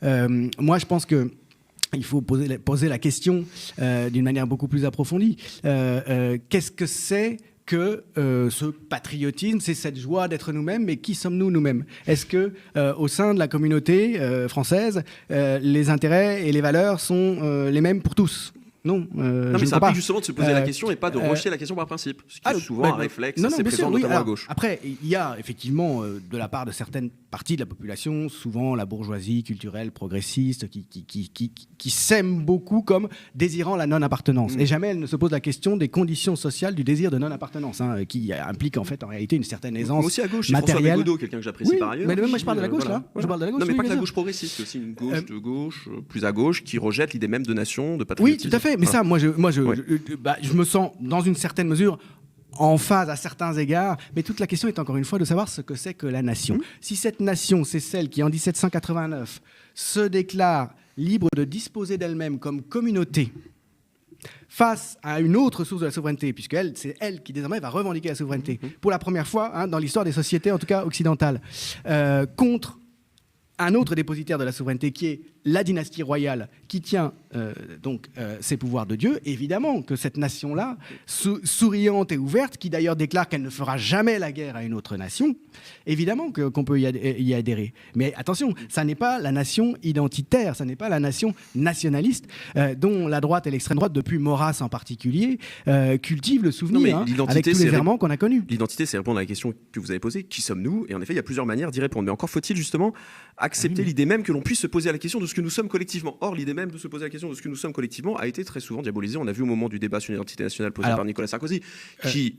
Moi, je pense que il faut poser la question d'une manière beaucoup plus approfondie. Qu'est-ce que c'est que ce patriotisme, c'est cette joie d'être nous-mêmes, mais qui sommes-nous nous-mêmes? Est-ce que au sein de la communauté française, les intérêts et les valeurs sont les mêmes pour tous? Non, mais ça implique justement de se poser la question et pas de rejeter la question par principe. Ce qui est souvent un réflexe assez présent, notamment à gauche. Après, il y a effectivement, de la part de certaines parties de la population, souvent la bourgeoisie culturelle progressiste, qui s'aime beaucoup comme désirant la non-appartenance. Et jamais elle ne se pose la question des conditions sociales du désir de non-appartenance, qui implique en fait en réalité une certaine aisance aussi à gauche, matérielle. François Bégodeau, quelqu'un que j'apprécie par ailleurs. Mais moi je parle de la gauche là. Je parle de la gauche. Non, mais pas que la gauche progressiste, c'est aussi une gauche de gauche, plus à gauche, qui rejette l'idée même de nation, de patriotisme. Oui, tout à fait. Mais ça, moi, je me sens, dans une certaine mesure, en phase à certains égards. Mais toute la question est encore une fois de savoir ce que c'est que la nation. Si cette nation, c'est celle qui, en 1789, se déclare libre de disposer d'elle-même comme communauté face à une autre source de la souveraineté, puisque c'est elle qui désormais va revendiquer la souveraineté, pour la première fois dans l'histoire des sociétés, en tout cas occidentales, contre un autre dépositaire de la souveraineté qui est la dynastie royale qui tient ses pouvoirs de Dieu, évidemment que cette nation-là, souriante et ouverte, qui d'ailleurs déclare qu'elle ne fera jamais la guerre à une autre nation, évidemment qu'on peut y adhérer. Mais attention, ça n'est pas la nation identitaire, ça n'est pas la nation nationaliste dont la droite et l'extrême droite, depuis Maurras en particulier, cultivent le souvenir avec tous les errements qu'on a connus. L'identité, c'est répondre à la question que vous avez posée, qui sommes-nous? Et en effet, il y a plusieurs manières d'y répondre. Mais encore faut-il justement accepter l'idée même que l'on puisse se poser la question de ce que nous sommes collectivement. Or, l'idée même de se poser la question de ce que nous sommes collectivement a été très souvent diabolisée. On a vu au moment du débat sur l'identité nationale posé par Nicolas Sarkozy, qui...